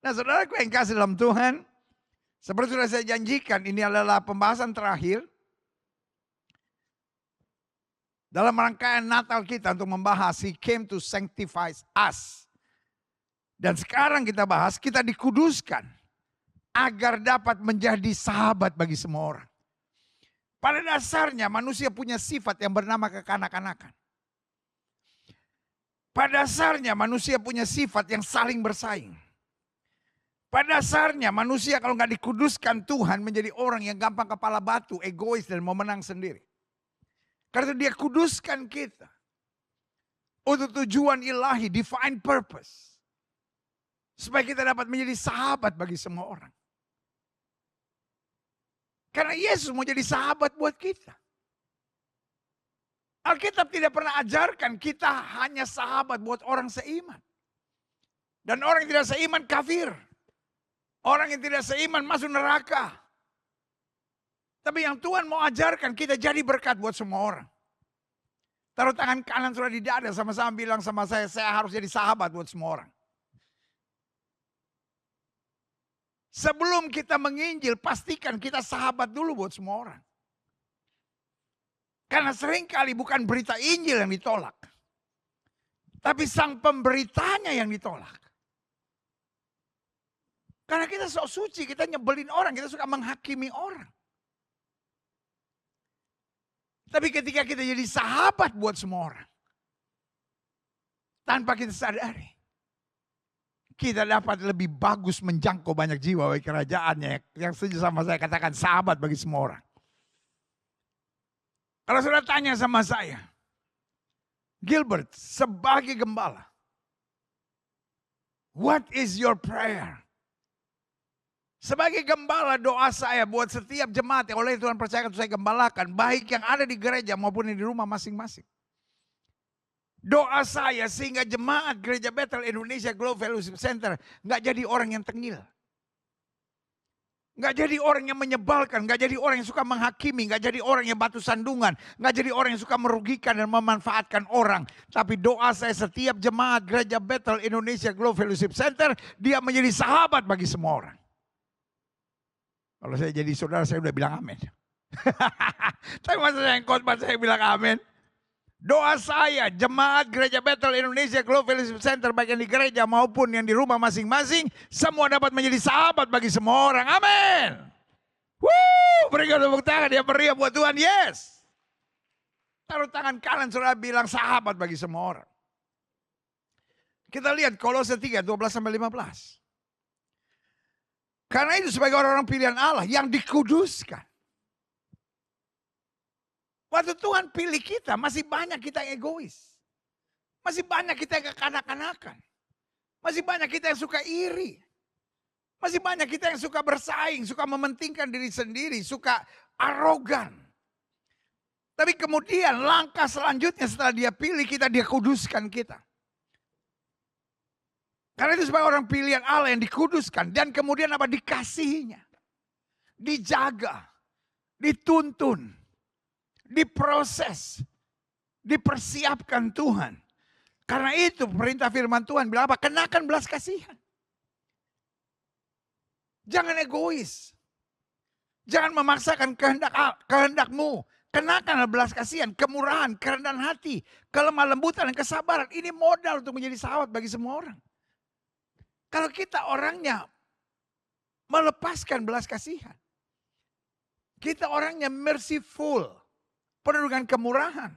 Nah, saudaraku yang kasih dalam Tuhan, seperti sudah saya janjikan, ini adalah pembahasan terakhir dalam rangkaian Natal kita untuk membahas He came to sanctify us. Dan sekarang kita bahas, kita dikuduskan agar dapat menjadi sahabat bagi semua orang. Pada dasarnya manusia punya sifat yang bernama kekanak-kanakan. Pada dasarnya manusia punya sifat yang saling bersaing. Pada dasarnya manusia kalau nggak dikuduskan Tuhan menjadi orang yang gampang kepala batu, egois dan mau menang sendiri. Karena dia kuduskan kita untuk tujuan ilahi, divine purpose. Supaya kita dapat menjadi sahabat bagi semua orang. Karena Yesus mau jadi sahabat buat kita. Alkitab tidak pernah ajarkan kita hanya sahabat buat orang seiman. Dan orang yang tidak seiman kafir. Orang yang tidak seiman masuk neraka. Tapi yang Tuhan mau ajarkan kita jadi berkat buat semua orang. Taruh tangan kanan sudah di dada sama-sama bilang sama saya harus jadi sahabat buat semua orang. Sebelum kita menginjil, pastikan kita sahabat dulu buat semua orang. Karena seringkali bukan berita Injil yang ditolak. Tapi sang pemberitanya yang ditolak. Karena kita sok suci, kita nyebelin orang, kita suka menghakimi orang. Tapi ketika kita jadi sahabat buat semua orang, tanpa kita sadari, kita dapat lebih bagus menjangkau banyak jiwa bagi kerajaannya. Yang setuju sama saya katakan sahabat bagi semua orang. Kalau sudah tanya sama saya, Gilbert sebagai gembala, what is your prayer? Sebagai gembala doa saya buat setiap jemaat yang oleh Tuhan percayakan saya gembalakan, baik yang ada di gereja maupun di rumah masing-masing. Doa saya sehingga jemaat Gereja Bethel Indonesia Global Fellowship Center nggak jadi orang yang tengil. Nggak jadi orang yang menyebalkan, nggak jadi orang yang suka menghakimi, nggak jadi orang yang batu sandungan, nggak jadi orang yang suka merugikan dan memanfaatkan orang. Tapi doa saya setiap jemaat Gereja Bethel Indonesia Global Fellowship Center, dia menjadi sahabat bagi semua orang. Kalau saya jadi saudara, saya udah bilang amin. Tapi masa saya yang khotbah saya bilang amin. Doa saya, jemaat Gereja Bethel Indonesia Global Fellowship Center, baik yang di gereja maupun yang di rumah masing-masing, semua dapat menjadi sahabat bagi semua orang. Amin. Berikan tepuk tangan yang meriah buat Tuhan. Yes. Taruh tangan kanan saudara bilang sahabat bagi semua orang. Kita lihat Kolose 3, 12-15. Karena itu sebagai orang-orang pilihan Allah yang dikuduskan. Waktu Tuhan pilih kita, masih banyak kita yang egois. Masih banyak kita yang kekanak-kanakan. Masih banyak kita yang suka iri. Masih banyak kita yang suka bersaing, suka mementingkan diri sendiri, suka arogan. Tapi kemudian langkah selanjutnya setelah dia pilih kita, dia kuduskan kita. Karena itu sebagai orang pilihan Allah yang dikuduskan. Dan kemudian apa? Dikasihinya. Dijaga. Dituntun. Diproses. Dipersiapkan Tuhan. Karena itu perintah firman Tuhan bilang apa? Kenakan belas kasihan. Jangan egois. Jangan memaksakan kehendakmu. Kenakan belas kasihan, kemurahan, kerendahan hati, kelemah lembutan, dan kesabaran. Ini modal untuk menjadi sahabat bagi semua orang. Kalau kita orangnya melepaskan belas kasihan. Kita orangnya merciful. Penuh dengan kemurahan.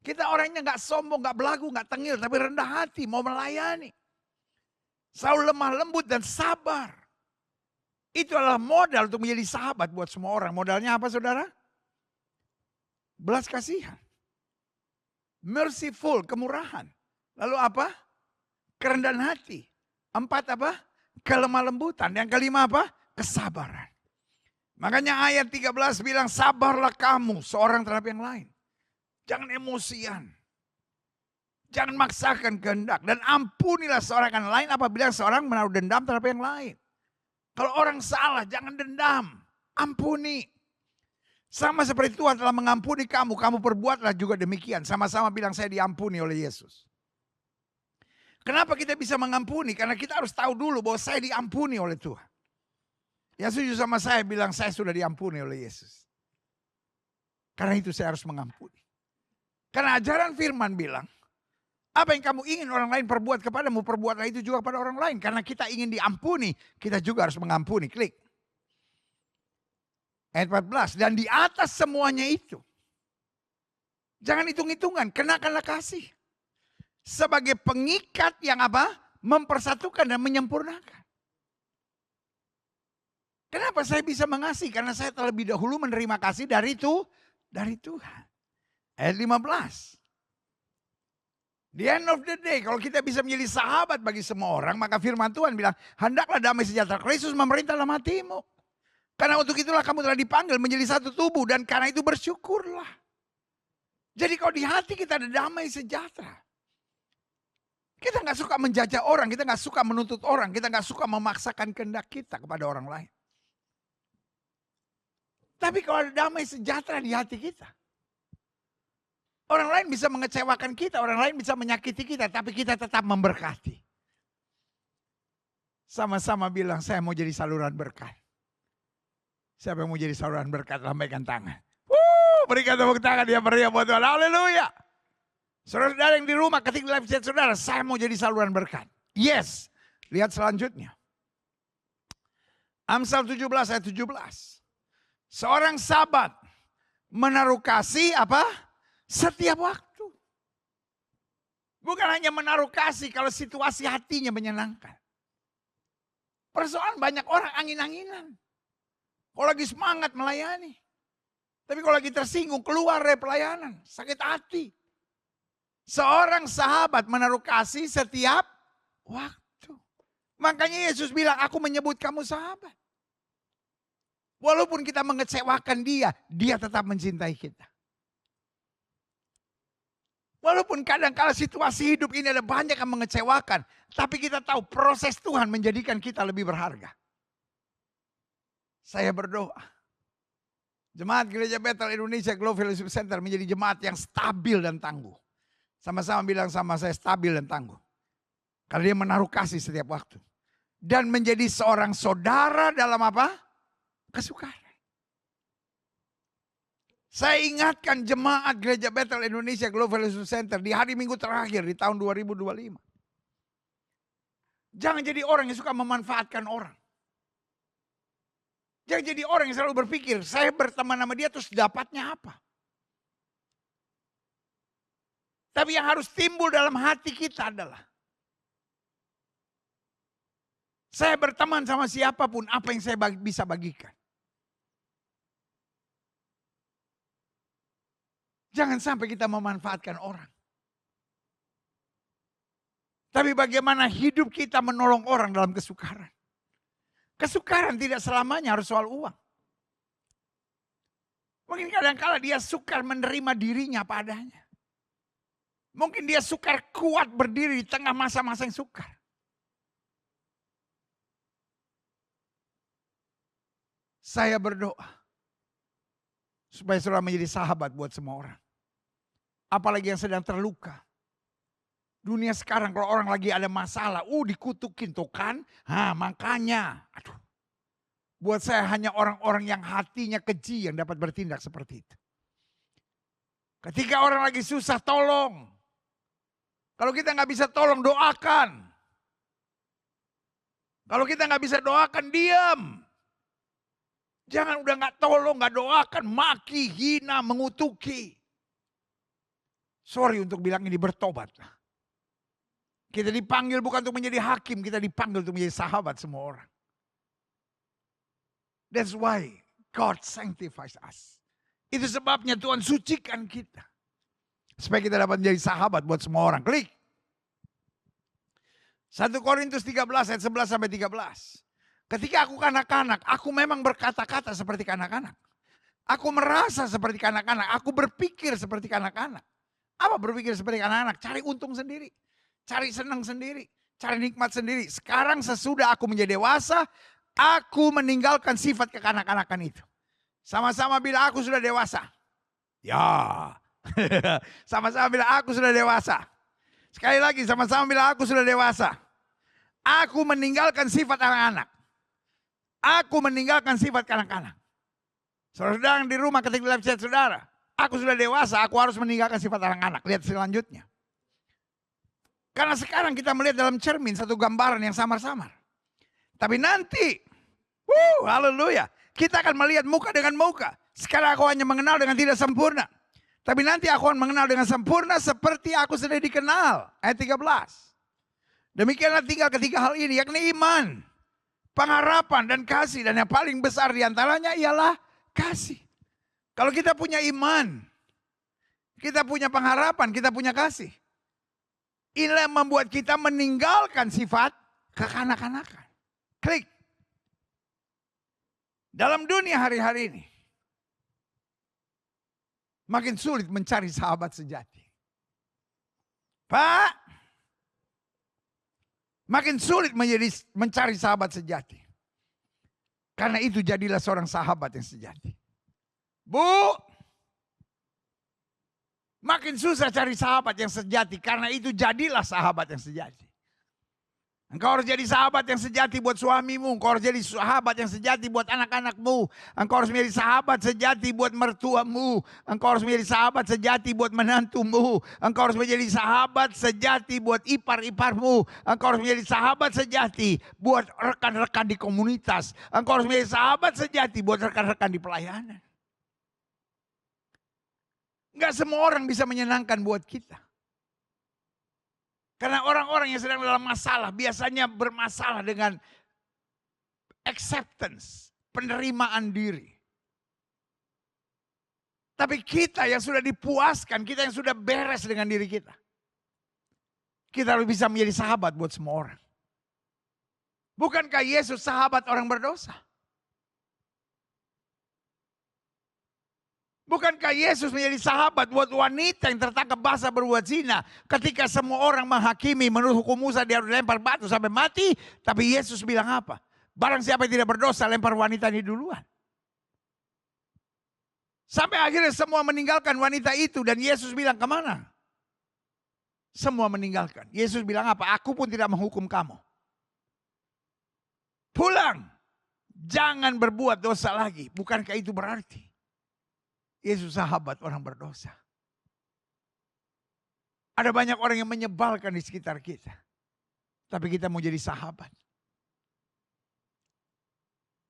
Kita orangnya gak sombong, gak belagu, gak tengil. Tapi rendah hati, mau melayani. Selalu lemah lembut dan sabar. Itu adalah modal untuk menjadi sahabat buat semua orang. Modalnya apa saudara? Belas kasihan. Merciful, kemurahan. Lalu apa? Kerendahan hati. 4 apa? Kelemah lembutan. Yang kelima apa? Kesabaran. Makanya ayat 13 bilang sabarlah kamu seorang terhadap yang lain. Jangan emosian. Jangan maksakan kehendak. Dan ampunilah seorang yang lain apabila seorang menaruh dendam terhadap yang lain. Kalau orang salah jangan dendam. Ampuni. Sama seperti Tuhan telah mengampuni kamu. Kamu perbuatlah juga demikian. Sama-sama bilang saya diampuni oleh Yesus. Kenapa kita bisa mengampuni? Karena kita harus tahu dulu bahwa saya diampuni oleh Tuhan. Yang setuju sama saya bilang saya sudah diampuni oleh Yesus. Karena itu saya harus mengampuni. Karena ajaran firman bilang, apa yang kamu ingin orang lain perbuat kepadamu, perbuatlah itu juga kepada orang lain. Karena kita ingin diampuni, kita juga harus mengampuni. Klik. Ayat 14, dan di atas semuanya itu, jangan hitung-hitungan, kenakanlah kasih. Sebagai pengikat yang apa? Mempersatukan dan menyempurnakan. Kenapa saya bisa mengasihi? Karena saya terlebih dahulu menerima kasih dari Tuhan. Ayat 15. The end of the day, kalau kita bisa menjadi sahabat bagi semua orang, maka firman Tuhan bilang, hendaklah damai sejahtera Kristus memerintah dalam hatimu. Karena untuk itulah kamu telah dipanggil menjadi satu tubuh, dan karena itu bersyukurlah. Jadi kalau di hati kita ada damai sejahtera. Kita nggak suka menjajah orang, kita nggak suka menuntut orang, kita nggak suka memaksakan kehendak kita kepada orang lain. Tapi kalau ada damai sejahtera di hati kita, orang lain bisa mengecewakan kita, orang lain bisa menyakiti kita, tapi kita tetap memberkati. Sama-sama bilang, saya mau jadi saluran berkat. Siapa yang mau jadi saluran berkat, lambaikan tangan. Berikan tepuk tangan yang meriah buat Tuhan. Haleluya. Saudara-saudara yang di rumah, ketik live chat saudara, saya mau jadi saluran berkat. Yes. Lihat selanjutnya. Amsal 17 ayat 17. Seorang sahabat menaruh kasih apa? Setiap waktu. Bukan hanya menaruh kasih kalau situasi hatinya menyenangkan. Persoalan banyak orang angin-anginan. Kalau lagi semangat melayani. Tapi kalau lagi tersinggung keluar dari pelayanan. Sakit hati. Seorang sahabat menaruh kasih setiap waktu. Makanya Yesus bilang, aku menyebut kamu sahabat. Walaupun kita mengecewakan dia, dia tetap mencintai kita. Walaupun kadang-kala situasi hidup ini ada banyak yang mengecewakan. Tapi kita tahu proses Tuhan menjadikan kita lebih berharga. Saya berdoa. Jemaat Gereja Bethel Indonesia Glow Fellowship Center menjadi jemaat yang stabil dan tangguh. Sama-sama bilang sama saya, stabil dan tangguh. Karena dia menaruh kasih setiap waktu. Dan menjadi seorang saudara dalam apa? Kesukaran. Saya ingatkan jemaat Gereja Bethel Indonesia Glow Fellowship Center di hari Minggu terakhir di tahun 2025. Jangan jadi orang yang suka memanfaatkan orang. Jangan jadi orang yang selalu berpikir, saya berteman sama dia terus dapatnya apa. Tapi yang harus timbul dalam hati kita adalah, saya berteman sama siapapun, apa yang saya bisa bagikan. Jangan sampai kita memanfaatkan orang. Tapi bagaimana hidup kita menolong orang dalam kesukaran. Kesukaran tidak selamanya harus soal uang. Mungkin kadang-kala dia sukar menerima dirinya apa adanya. Mungkin dia sukar kuat berdiri di tengah masa-masa yang sukar. Saya berdoa supaya saudara menjadi sahabat buat semua orang. Apalagi yang sedang terluka. Dunia sekarang kalau orang lagi ada masalah, dikutukin tuh kan. Makanya, buat saya hanya orang-orang yang hatinya keji yang dapat bertindak seperti itu. Ketika orang lagi susah, tolong. Kalau kita nggak bisa tolong, doakan. Kalau kita nggak bisa doakan, diam. Jangan udah nggak tolong, nggak doakan, maki, hina, mengutuki. Sorry untuk bilang ini, bertobatlah. Kita dipanggil bukan untuk menjadi hakim, kita dipanggil untuk menjadi sahabat semua orang. That's why God sanctifies us. Itu sebabnya Tuhan sucikan kita. Supaya kita dapat menjadi sahabat buat semua orang. Klik. 1 Korintus 13 ayat 11 sampai 13. Ketika aku kanak-kanak, aku memang berkata-kata seperti kanak-kanak. Aku merasa seperti kanak-kanak, aku berpikir seperti kanak-kanak. Apa berpikir seperti kanak-kanak? Cari untung sendiri. Cari senang sendiri, cari nikmat sendiri. Sekarang sesudah aku menjadi dewasa, aku meninggalkan sifat kekanak-kanakan itu. Sama-sama bilang aku sudah dewasa. Ya. Sama-sama bilang aku sudah dewasa. Sekali lagi sama-sama bilang, aku sudah dewasa. Aku meninggalkan sifat anak-anak. Aku meninggalkan sifat kanak-kanak. Saudara di rumah ketika live chat saudara, aku sudah dewasa, aku harus meninggalkan sifat anak-anak. Lihat selanjutnya. Karena sekarang kita melihat dalam cermin satu gambaran yang samar-samar. Tapi nanti, haleluya, kita akan melihat muka dengan muka. Sekarang aku hanya mengenal dengan tidak sempurna. Tapi nanti aku akan mengenal dengan sempurna seperti aku sudah dikenal. Ayat 13. Demikianlah tinggal ketiga hal ini, yakni iman, pengharapan, dan kasih. Dan yang paling besar diantaranya ialah kasih. Kalau kita punya iman, kita punya pengharapan, kita punya kasih. Inilah yang membuat kita meninggalkan sifat kekanak-kanakan. Klik. Dalam dunia hari-hari ini, makin sulit mencari sahabat sejati. Pak, makin sulit mencari sahabat sejati. Karena itu jadilah seorang sahabat yang sejati. Bu, makin susah cari sahabat yang sejati. Karena itu jadilah sahabat yang sejati. Engkau harus jadi sahabat yang sejati buat suamimu. Engkau harus jadi sahabat yang sejati buat anak-anakmu. Engkau harus menjadi sahabat sejati buat mertuamu. Engkau harus menjadi sahabat sejati buat menantumu. Engkau harus menjadi sahabat sejati buat ipar-iparmu. Engkau harus menjadi sahabat sejati buat rekan-rekan di komunitas. Engkau harus menjadi sahabat sejati buat rekan-rekan di pelayanan. Enggak semua orang bisa menyenangkan buat kita. Karena orang-orang yang sedang dalam masalah biasanya bermasalah dengan acceptance, penerimaan diri. Tapi kita yang sudah dipuaskan, kita yang sudah beres dengan diri kita. Kita harus bisa menjadi sahabat buat semua orang. Bukankah Yesus sahabat orang berdosa? Bukankah Yesus menjadi sahabat buat wanita yang tertangkap basah berbuat zina? Ketika semua orang menghakimi menurut hukum Musa dia harus lempar batu sampai mati. Tapi Yesus bilang apa? Barang siapa yang tidak berdosa lempar wanita ini duluan. Sampai akhirnya semua meninggalkan wanita itu. Dan Yesus bilang kemana? Semua meninggalkan. Yesus bilang apa? Aku pun tidak menghukum kamu. Pulang. Jangan berbuat dosa lagi. Bukankah itu berarti Yesus sahabat orang berdosa? Ada banyak orang yang menyebalkan di sekitar kita. Tapi kita mau jadi sahabat.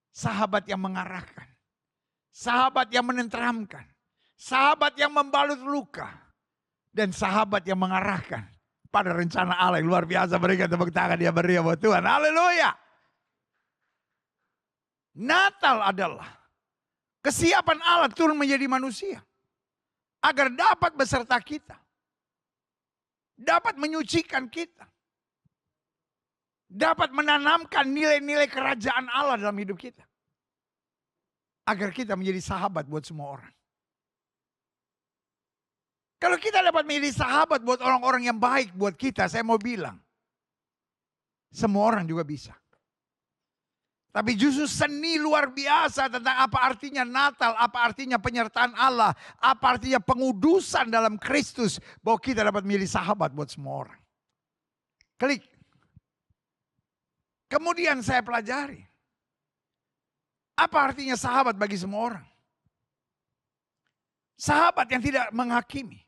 Sahabat yang mengarahkan. Sahabat yang menenteramkan. Sahabat yang membalut luka. Dan sahabat yang mengarahkan pada rencana Allah yang luar biasa. Berikan tepuk tangan dia beri buat Tuhan. Haleluya. Natal adalah kesiapan Allah turun menjadi manusia. Agar dapat beserta kita. Dapat menyucikan kita. Dapat menanamkan nilai-nilai kerajaan Allah dalam hidup kita. Agar kita menjadi sahabat buat semua orang. Kalau kita dapat menjadi sahabat buat orang-orang yang baik buat kita, saya mau bilang. Semua orang juga bisa. Tapi justru seni luar biasa tentang apa artinya Natal, apa artinya penyertaan Allah, apa artinya pengudusan dalam Kristus, bahwa kita dapat menjadi sahabat buat semua orang. Klik. Kemudian saya pelajari. Apa artinya sahabat bagi semua orang? Sahabat yang tidak menghakimi,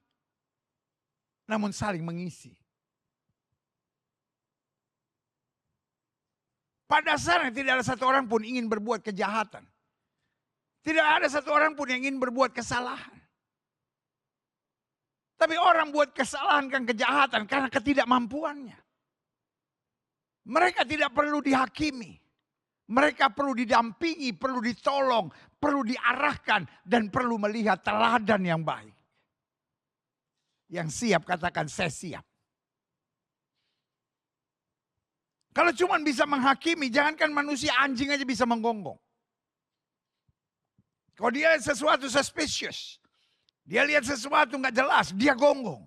namun saling mengisi. Pada dasarnya tidak ada satu orang pun ingin berbuat kejahatan. Tidak ada satu orang pun yang ingin berbuat kesalahan. Tapi orang buat kesalahan dan kejahatan karena ketidakmampuannya. Mereka tidak perlu dihakimi. Mereka perlu didampingi, perlu ditolong, perlu diarahkan, dan perlu melihat teladan yang baik. Yang siap katakan saya siap. Kalau cuma bisa menghakimi, jangankan manusia, anjing aja bisa menggonggong. Kalau dia lihat sesuatu suspicious, dia lihat sesuatu nggak jelas, dia gonggong.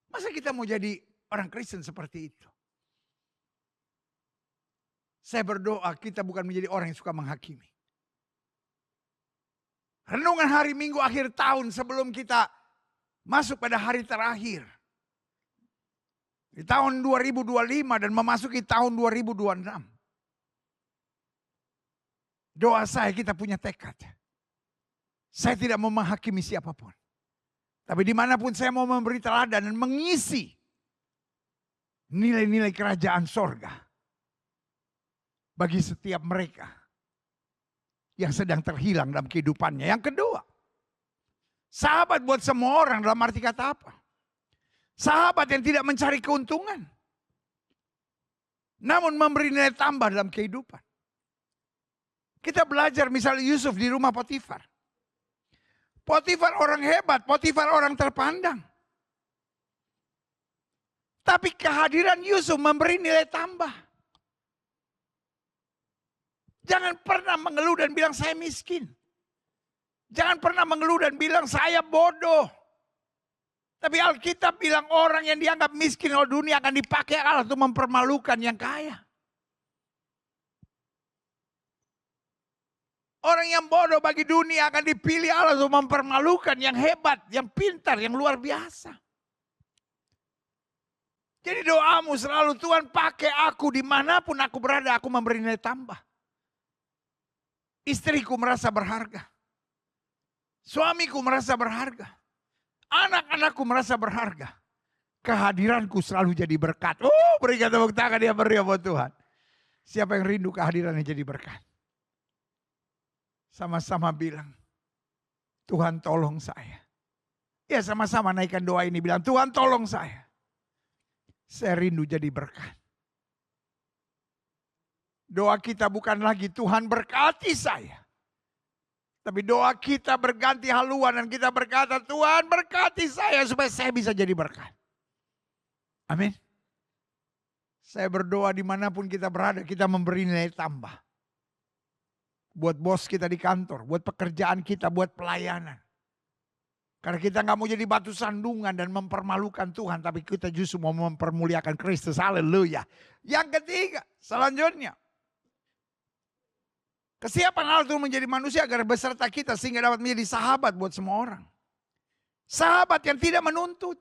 Masa kita mau jadi orang Kristen seperti itu? Saya berdoa kita bukan menjadi orang yang suka menghakimi. Renungan hari Minggu akhir tahun sebelum kita masuk pada hari terakhir. Di tahun 2025 dan memasuki tahun 2026. Doa saya kita punya tekad. Saya tidak mau menghakimi siapapun. Tapi dimanapun saya mau memberi teladan dan mengisi nilai-nilai kerajaan sorga bagi setiap mereka yang sedang terhilang dalam kehidupannya. Yang kedua, sahabat buat semua orang dalam arti kata apa? Sahabat yang tidak mencari keuntungan, namun memberi nilai tambah dalam kehidupan. Kita belajar misalnya Yusuf di rumah Potifar. Potifar orang hebat, Potifar orang terpandang. Tapi kehadiran Yusuf memberi nilai tambah. Jangan pernah mengeluh dan bilang saya miskin. Jangan pernah mengeluh dan bilang saya bodoh. Tapi Alkitab bilang orang yang dianggap miskin oleh dunia akan dipakai Allah untuk mempermalukan yang kaya. Orang yang bodoh bagi dunia akan dipilih Allah untuk mempermalukan yang hebat, yang pintar, yang luar biasa. Jadi doamu selalu, Tuhan pakai aku dimanapun aku berada, aku memberi nilai tambah. Istriku merasa berharga. Suamiku merasa berharga. Anak-anakku merasa berharga. Kehadiranku selalu jadi berkat. Berikan tepuk tangan dia beri buat Tuhan. Siapa yang rindu kehadirannya jadi berkat? Sama-sama bilang, Tuhan tolong saya. Ya sama-sama naikkan doa ini, bilang Tuhan tolong saya. Saya rindu jadi berkat. Doa kita bukan lagi Tuhan berkati saya. Tapi doa kita berganti haluan dan kita berkata Tuhan berkati saya supaya saya bisa jadi berkat. Amin. Saya berdoa dimanapun kita berada, kita memberi nilai tambah. Buat bos kita di kantor, buat pekerjaan kita, buat pelayanan. Karena kita nggak mau jadi batu sandungan dan mempermalukan Tuhan, tapi kita justru mau mempermuliakan Kristus. Haleluya. Yang ketiga, selanjutnya. Kesiapan Allah itu menjadi manusia agar beserta kita sehingga dapat menjadi sahabat buat semua orang. Sahabat yang tidak menuntut.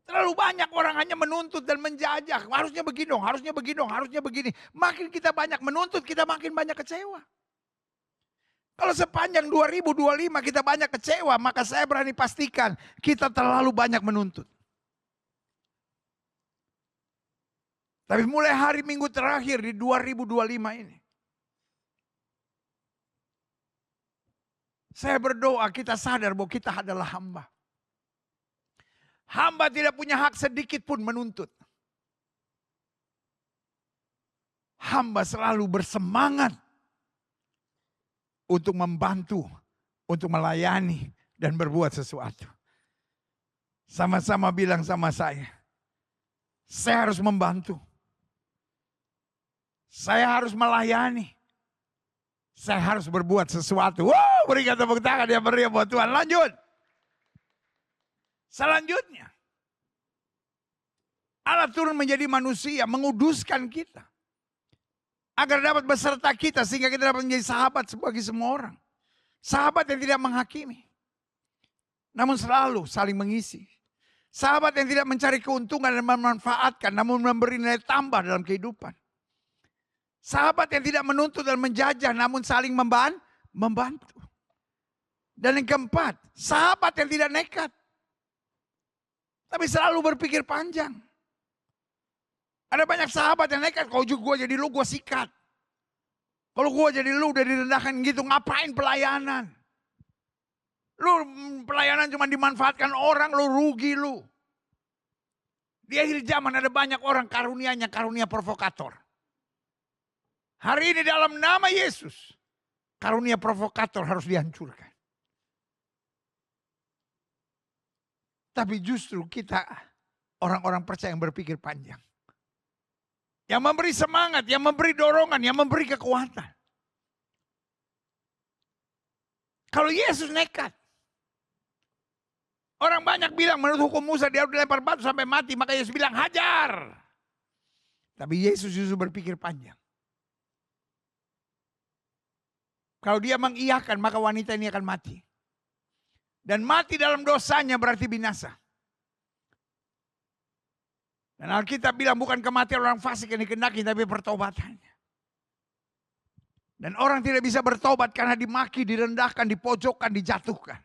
Terlalu banyak orang hanya menuntut dan menjajah. Harusnya begini dong, harusnya begini dong, harusnya begini. Makin kita banyak menuntut, kita makin banyak kecewa. Kalau sepanjang 2025 kita banyak kecewa, maka saya berani pastikan kita terlalu banyak menuntut. Tapi mulai hari Minggu terakhir di 2025 ini. Saya berdoa kita sadar bahwa kita adalah hamba. Hamba tidak punya hak sedikit pun menuntut. Hamba selalu bersemangat untuk membantu, untuk melayani dan berbuat sesuatu. Sama-sama bilang sama saya harus membantu. Saya harus melayani. Saya harus berbuat sesuatu. Berikan tepuk tangan yang meriah buat Tuhan. Lanjut. Selanjutnya, Allah turun menjadi manusia, menguduskan kita. Agar dapat beserta kita, sehingga kita dapat menjadi sahabat bagi semua orang. Sahabat yang tidak menghakimi, namun selalu saling mengisi. Sahabat yang tidak mencari keuntungan dan memanfaatkan, namun memberi nilai tambah dalam kehidupan. Sahabat yang tidak menuntut dan menjajah, namun saling membantu. Dan yang keempat, sahabat yang tidak nekat, tapi selalu berpikir panjang. Ada banyak sahabat yang nekat, kalau gue jadi lu, gue sikat. Kalau gue jadi lu udah direndahkan gitu, ngapain pelayanan? Lu pelayanan cuma dimanfaatkan orang, lu rugi lu. Di akhir zaman ada banyak orang karunianya, karunia provokator. Hari ini dalam nama Yesus, karunia provokator harus dihancurkan. Tapi justru kita orang-orang percaya yang berpikir panjang. Yang memberi semangat, yang memberi dorongan, yang memberi kekuatan. Kalau Yesus nekat. Orang banyak bilang menurut hukum Musa dia harus dilempar batu sampai mati. Maka Yesus bilang hajar. Tapi Yesus justru berpikir panjang. Kalau dia mengiyakan maka wanita ini akan mati. Dan mati dalam dosanya berarti binasa. Dan Alkitab bilang bukan kematian orang fasik yang dikehendaki, tapi pertobatannya. Dan orang tidak bisa bertobat karena dimaki, direndahkan, dipojokkan, dijatuhkan.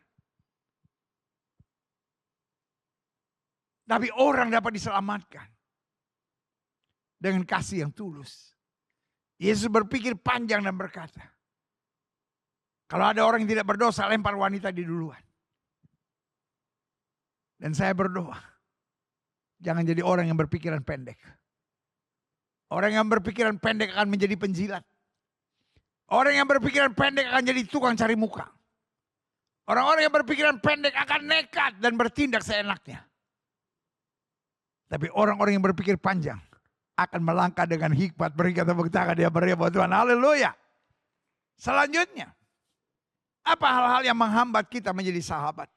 Tapi orang dapat diselamatkan dengan kasih yang tulus. Yesus berpikir panjang dan berkata, kalau ada orang yang tidak berdosa, lempar wanita di duluan. Dan saya berdoa, jangan jadi orang yang berpikiran pendek. Orang yang berpikiran pendek akan menjadi penjilat. Orang yang berpikiran pendek akan jadi tukang cari muka. Orang-orang yang berpikiran pendek akan nekat dan bertindak seenaknya. Tapi orang-orang yang berpikir panjang akan melangkah dengan hikmat. Berikan tepuk tangan, dia beri buat Tuhan. Haleluya. Selanjutnya, apa hal-hal yang menghambat kita menjadi sahabat?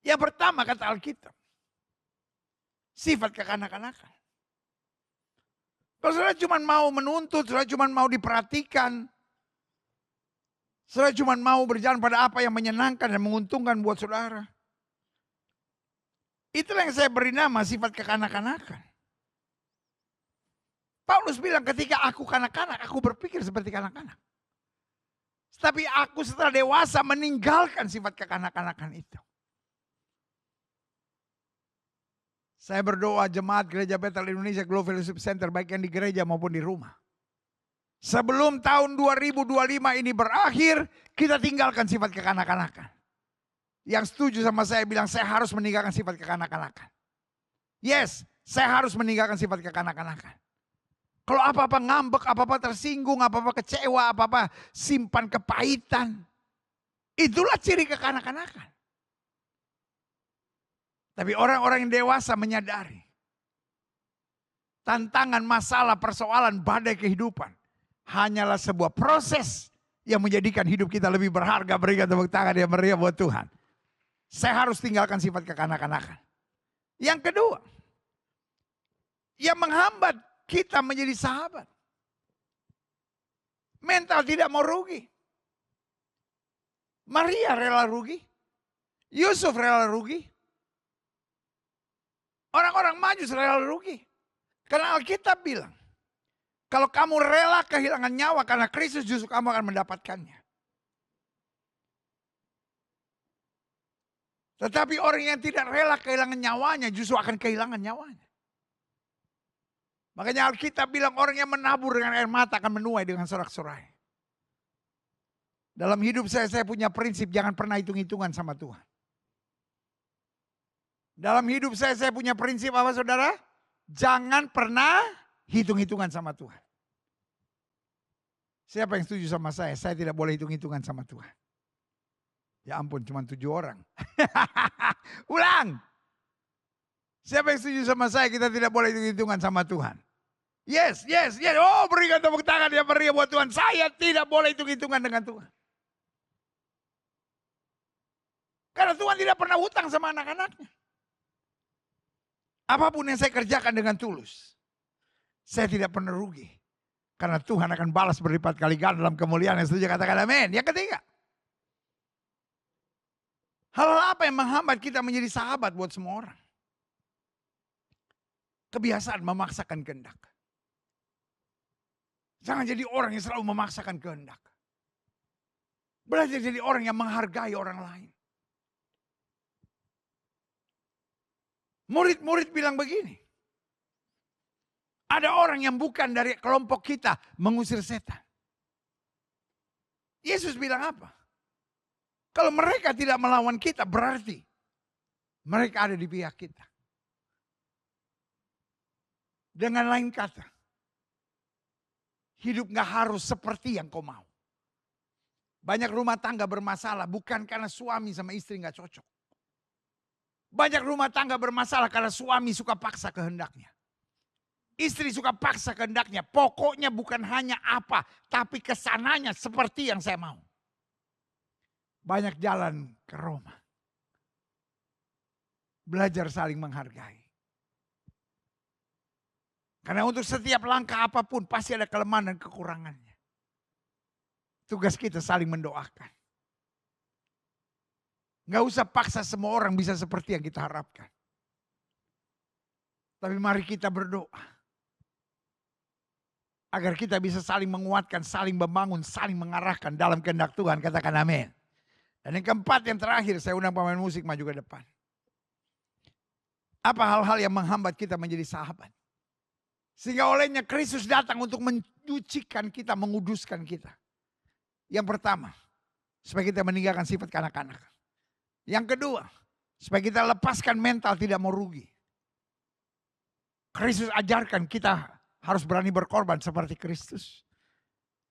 Yang pertama kata Alkitab, sifat kekanak-kanakan. Kalau saudara cuma mau menuntut, saudara cuma mau diperhatikan, saudara cuma mau berjalan pada apa yang menyenangkan dan menguntungkan buat saudara. Itulah yang saya beri nama sifat kekanak-kanakan. Paulus bilang ketika aku kanak-kanak, aku berpikir seperti kanak-kanak. Tapi aku setelah dewasa meninggalkan sifat kekanak-kanakan itu. Saya berdoa jemaat Gereja Bethel Indonesia Global Fellowship Center, baik yang di gereja maupun di rumah. Sebelum tahun 2025 ini berakhir, kita tinggalkan sifat kekanak-kanakan. Yang setuju sama saya bilang, saya harus meninggalkan sifat kekanak-kanakan. Yes, saya harus meninggalkan sifat kekanak-kanakan. Kalau apa-apa ngambek, apa-apa tersinggung, apa-apa kecewa, apa-apa simpan kepahitan. Itulah ciri kekanak-kanakan. Tapi orang-orang yang dewasa menyadari tantangan, masalah, persoalan, badai kehidupan hanyalah sebuah proses yang menjadikan hidup kita lebih berharga. Berikan tepuk tangan yang meriah buat Tuhan. Saya harus tinggalkan sifat kekanak-kanakan. Yang kedua, yang menghambat kita menjadi sahabat, mental tidak mau rugi. Maria rela rugi, Yusuf rela rugi, orang-orang Majus rela rugi. Karena Alkitab bilang, kalau kamu rela kehilangan nyawa karena Kristus, justru kamu akan mendapatkannya. Tetapi orang yang tidak rela kehilangan nyawanya, justru akan kehilangan nyawanya. Makanya Alkitab bilang orang yang menabur dengan air mata akan menuai dengan sorak-sorai. Dalam hidup saya punya prinsip jangan pernah hitung-hitungan sama Tuhan. Dalam hidup saya punya prinsip apa saudara? Jangan pernah hitung-hitungan sama Tuhan. Siapa yang setuju sama saya? Saya tidak boleh hitung-hitungan sama Tuhan. Ya ampun, cuma 7 orang. Ulang. Siapa yang setuju sama saya? Kita tidak boleh hitung-hitungan sama Tuhan. Yes, yes, yes. Oh, berikan tepuk tangan yang meriah buat Tuhan. Saya tidak boleh hitung-hitungan dengan Tuhan. Karena Tuhan tidak pernah hutang sama anak-anaknya. Apapun yang saya kerjakan dengan tulus, saya tidak pernah rugi. Karena Tuhan akan balas berlipat kali ganda dalam kemuliaan. Yang setuju katakan amin. Yang ketiga, hal-hal apa yang menghambat kita menjadi sahabat buat semua orang? Kebiasaan memaksakan kehendak. Jangan jadi orang yang selalu memaksakan kehendak. Belajar jadi orang yang menghargai orang lain. Murid-murid bilang begini. Ada orang yang bukan dari kelompok kita mengusir setan. Yesus bilang apa? Kalau mereka tidak melawan kita berarti mereka ada di pihak kita. Dengan lain kata, hidup gak harus seperti yang kau mau. Banyak rumah tangga bermasalah bukan karena suami sama istri gak cocok. Banyak rumah tangga bermasalah karena suami suka paksa kehendaknya. Istri suka paksa kehendaknya. Pokoknya bukan hanya apa, tapi kesananya seperti yang saya mau. Banyak jalan ke Roma. Belajar saling menghargai. Karena untuk setiap langkah apapun pasti ada kelemahan dan kekurangannya. Tugas kita saling mendoakan. Gak usah paksa semua orang bisa seperti yang kita harapkan. Tapi mari kita berdoa. Agar kita bisa saling menguatkan, saling membangun, saling mengarahkan dalam kehendak Tuhan. Katakan amin. Dan yang keempat, yang terakhir, saya undang pemain musik maju ke depan. Apa hal-hal yang menghambat kita menjadi sahabat? Sehingga olehnya Kristus datang untuk menyucikan kita, menguduskan kita. Yang pertama, supaya kita meninggalkan sifat kanak-kanak. Yang kedua, supaya kita lepaskan mental tidak mau rugi. Kristus ajarkan kita harus berani berkorban seperti Kristus.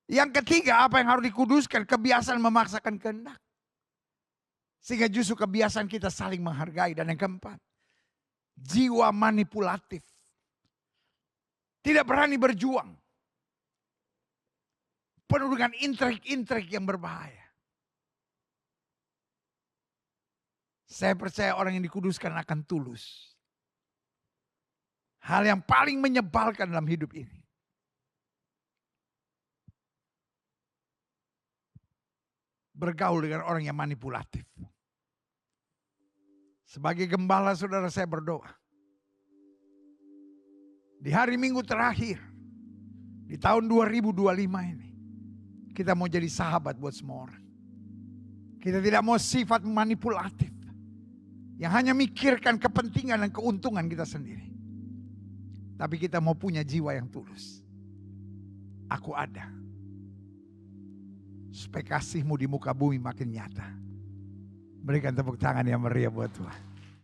Yang ketiga, apa yang harus dikuduskan? Kebiasaan memaksakan kehendak. Sehingga justru kebiasaan kita saling menghargai. Dan yang keempat, jiwa manipulatif. Tidak berani berjuang. Penuh dengan intrik-intrik yang berbahaya. Saya percaya orang yang dikuduskan akan tulus. Hal yang paling menyebalkan dalam hidup ini. Bergaul dengan orang yang manipulatif. Sebagai gembala saudara saya berdoa. Di hari Minggu terakhir. Di tahun 2025 ini. Kita mau jadi sahabat buat semua orang. Kita tidak mau sifat manipulatif. Yang hanya mikirkan kepentingan dan keuntungan kita sendiri. Tapi kita mau punya jiwa yang tulus. Aku ada. Supaya kasih-Mu di muka bumi makin nyata. Berikan tepuk tangan yang meriah buat Tuhan.